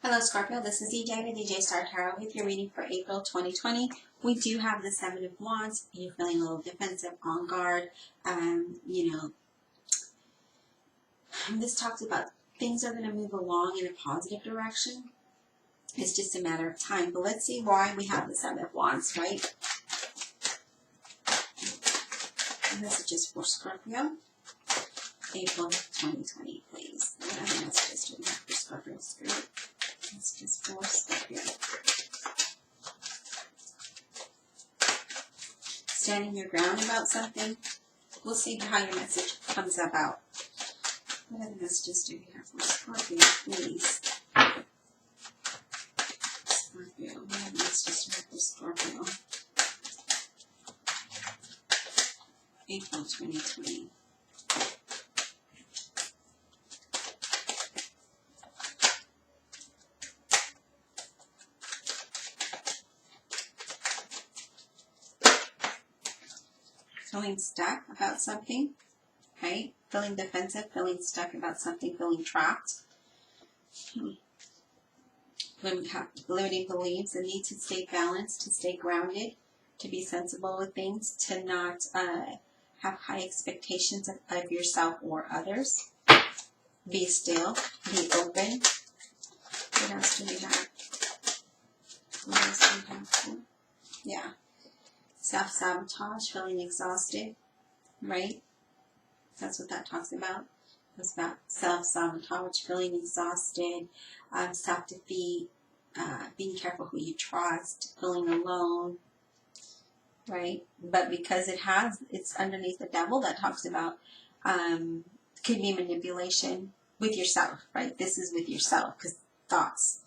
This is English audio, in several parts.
Hello Scorpio, this is DJ with DJ Star Tarot with your reading for April 2020. We do have the Seven of Wands. You're feeling a little defensive, on guard. This talks about things are going to move along in a positive direction. It's just a matter of time. But let's see why we have the Seven of Wands, right? Messages for Scorpio. April 2020, please. What other messages do we have for Scorpio Spirit? Messages for Scorpio. Standing your ground about something. We'll see how your message comes about. What other messages do we have for Scorpio, please? Scorpio, what other messages do we have for Scorpio? April 2020. Feeling stuck about something, right? Feeling defensive, feeling stuck about something, feeling trapped. Limiting beliefs, the need to stay balanced, to stay grounded, to be sensible with things, to not have high expectations of yourself or others. Be still, be open. What else do we have? What else do we have? Yeah. Self-sabotage, feeling exhausted, right? That's what that talks about. It's about self-sabotage, feeling exhausted, self-defeat, being careful who you trust, feeling alone, right? But because it's underneath the devil, that talks about could be manipulation with yourself, right? This is with yourself, because thoughts.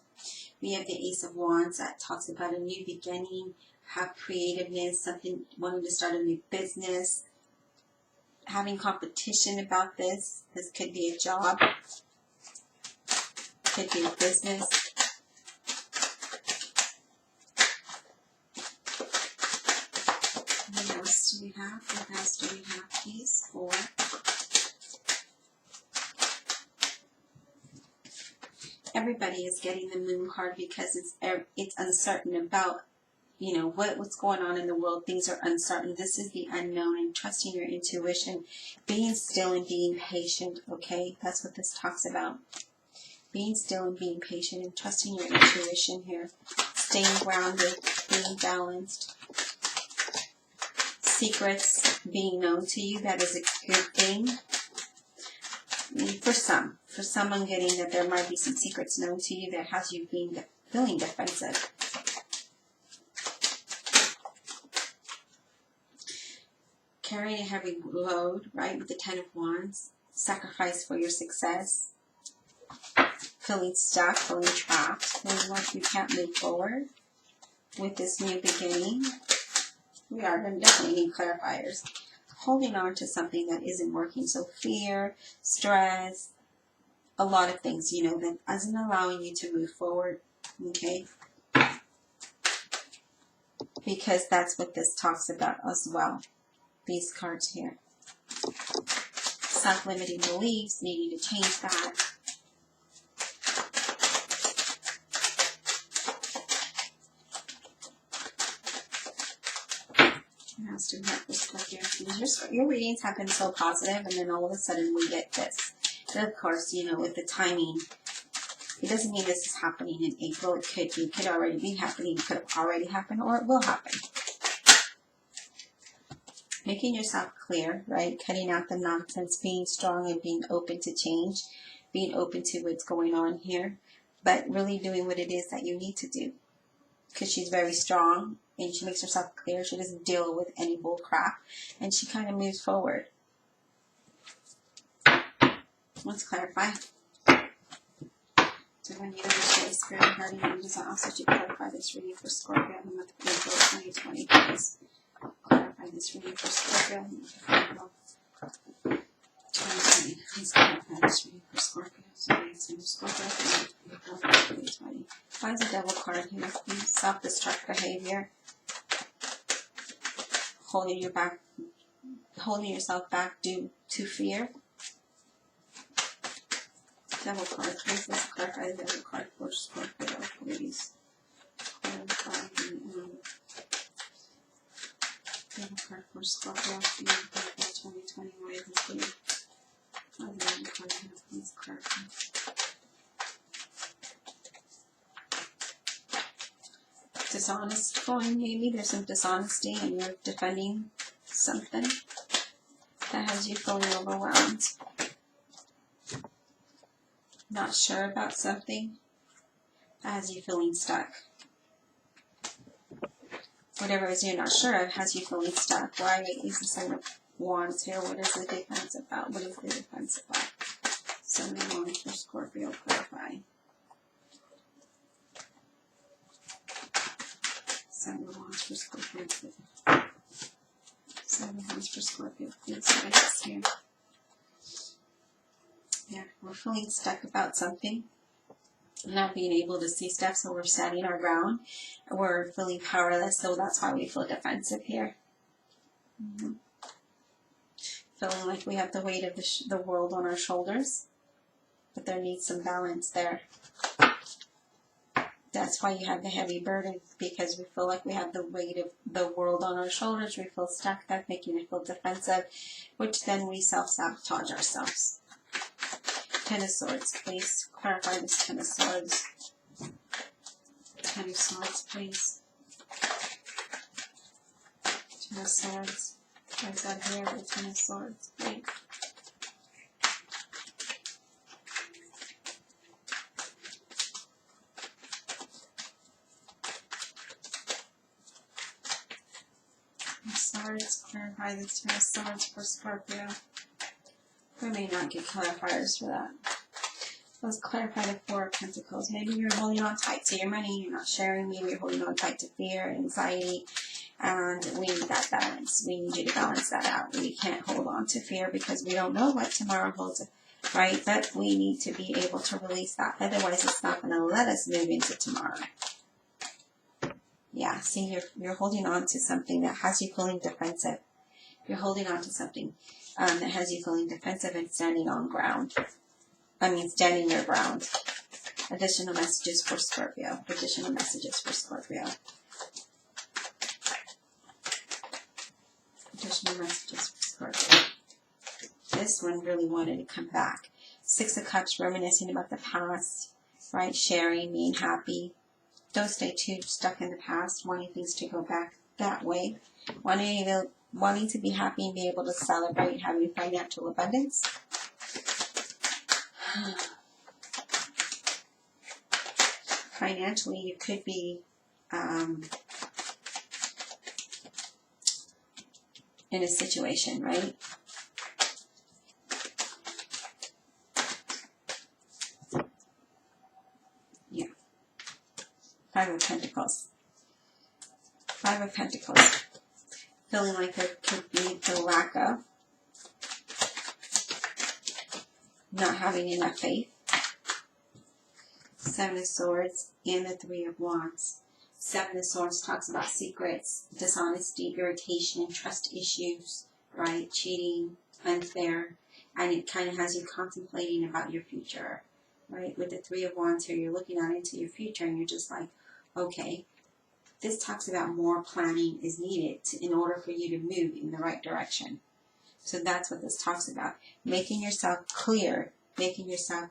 We have the Ace of Wands that talks about a new beginning, have creativeness, something, wanting to start a new business, having competition about this. This could be a job, could be a business. What else do we have? What else do we have, please? For everybody is getting the Moon card because it's uncertain about, you know, what's going on in the world. Things are uncertain. This is the unknown, and trusting your intuition, being still and being patient, okay? That's what this talks about. Being still and being patient and trusting your intuition here. Staying grounded, being balanced. Secrets being known to you, that is a good thing. For some I'm getting that there might be some secrets known to you that has you feeling defensive. Carrying a heavy load, right, with the Ten of Wands. Sacrifice for your success. Feeling stuck, feeling trapped, feeling like you can't move forward with this new beginning. We are going to definitely need clarifiers. Holding on to something that isn't working. So fear, stress, a lot of things, you know, that isn't allowing you to move forward, okay? Because that's what this talks about as well. These cards here. Self-limiting beliefs, needing to change that. What else do we have for Scorpio? Your readings have been so positive, and then all of a sudden we get this. And of course, you know, with the timing, it doesn't mean this is happening in April. It could already be happening. It could have already happened, or it will happen. Making yourself clear, right? Cutting out the nonsense, being strong and being open to change, being open to what's going on here, but really doing what it is that you need to do. Because she's very strong and she makes herself clear. She doesn't deal with any bull crap, and she kind of moves forward. Let's clarify. So when you understand Spirit and Guardian Angels, I also to clarify this reading for Scorpio in the month of April 2020, please. Clarify this reading for Scorpio in the month of April 2020. Please clarify this reading for Scorpio. So it's in Scorpio in April 2020. Why is the Devil card here? Please. Self-destruct behavior. Holding yourself back due to fear. Devil card, please. Let's clarify the devil card for Scorpio, please. Clarify the devil card for Scorpio, 2020. What is this here? Oh, the devil card, please clarify. Dishonest going, maybe. There's some dishonesty and you're defending something that has you feeling overwhelmed. Not sure about something that has you feeling stuck. Whatever it is you're not sure of has you feeling stuck. Why is the Seven of Wands here? What is the defense about? What is the defense about? Seven of Wands for Scorpio, clarify. Seven of Wands for Scorpio, please. Seven of Wands for Scorpio, please. What is here? Yeah, we're feeling stuck about something. Not being able to see stuff, so we're standing our ground. We're feeling powerless, so that's why we feel defensive here. Feeling like we have the weight of the world on our shoulders, but there needs some balance there. That's why you have the heavy burden, because we feel like we have the weight of the world on our shoulders. We feel stuck. That's making us feel defensive, which then we self-sabotage ourselves. Ten of Swords, please. Clarify this Ten of Swords. Ten of Swords, please. Ten of Swords. What is that here? The Ten of Swords, please. Swords, clarify the Ten of Swords for Scorpio. We may not get clarifiers for that. Let's clarify the Four of Pentacles. Maybe you're holding on tight to your money, you're not sharing. Maybe you're holding on tight to fear, anxiety, and we need that balance. We need you to balance that out. We can't hold on to fear because we don't know what tomorrow holds, right? But we need to be able to release that. Otherwise, it's not going to let us move into tomorrow. Yeah, see, you're holding on to something that has you feeling defensive. You're holding on to something that has you feeling defensive and standing on ground. Standing your ground. Additional messages for Scorpio. Additional messages for Scorpio. Additional messages for Scorpio. This one really wanted to come back. Six of Cups, reminiscing about the past, right? Sharing, being happy. Don't stay too stuck in the past, wanting things to go back that way. Wanting to be happy and be able to celebrate having financial abundance. Financially, you could be in a situation, right? Yeah. Five of Pentacles. Five of Pentacles. Feeling like there could be the lack of not having enough faith. Seven of Swords and the Three of Wands. Seven of Swords talks about secrets, dishonesty, irritation, trust issues, right? Cheating, unfair, and it kind of has you contemplating about your future, right? With the Three of Wands here, you're looking out into your future and you're just like, okay, this talks about more planning is needed in order for you to move in the right direction. So that's what this talks about. Making yourself clear, making yourself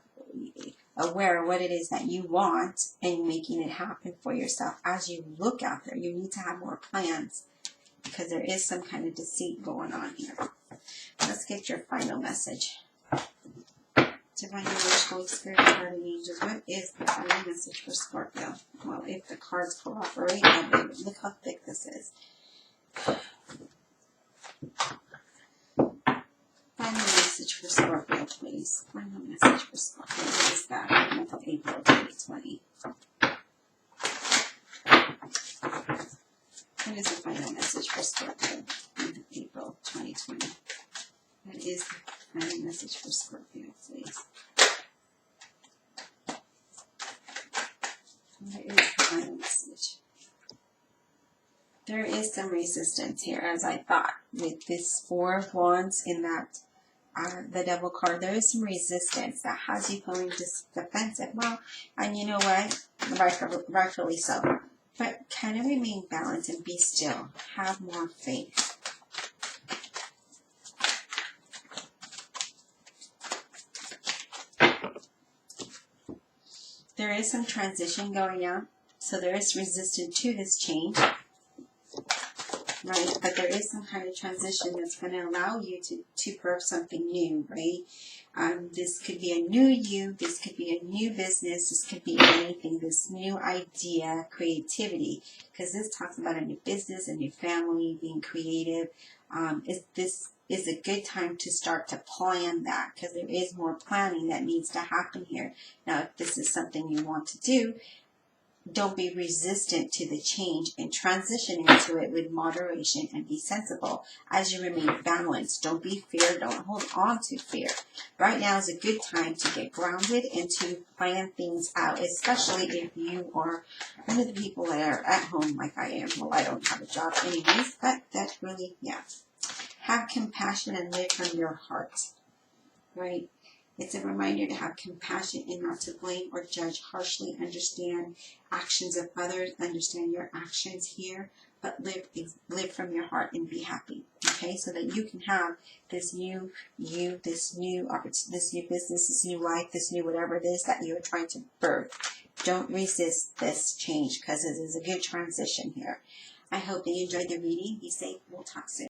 aware of what it is that you want and making it happen for yourself. As you look out there, you need to have more plans because there is some kind of deceit going on here. Let's get your final message. Divine Universe, Holy Spirit, Guardian Angels, what is the final message for Scorpio? Well, if the cards cooperate, I'll be able to look how thick this is. Final message for Scorpio, please. Final message for Scorpio. What is that? Until April 2020. What is the final message for Scorpio until April 2020? What is the final message for Scorpio, please? What is the final message? There is some resistance here, as I thought, with this Four of Wands in that the Devil card, there is some resistance that has you feeling defensive. Well, and you know what? Rightfully so. But kind of remain balanced and be still. Have more faith. There is some transition going on, so there is resistance to this change, right? But there is some kind of transition that's going to allow you to birth something new, right? This could be a new you, this could be a new business, this could be anything, this new idea, creativity, because this talks about a new business, a new family, being creative. This is a good time to start to plan that, because there is more planning that needs to happen here. Now, if this is something you want to do, don't be resistant to the change and transition into it with moderation and be sensible as you remain balanced. Don't be fear. Don't hold on to fear. Right now is a good time to get grounded and to plan things out, especially if you are one of the people that are at home like I am. Well, I don't have a job anyways, but that's really, yeah. Have compassion and live from your heart, right? It's a reminder to have compassion and not to blame or judge harshly. Understand actions of others. Understand your actions here, but live from your heart and be happy. Okay, so that you can have this new you, this new business, this new life, this new whatever it is that you are trying to birth. Don't resist this change because it is a good transition here. I hope that you enjoyed the reading. Be safe. We'll talk soon.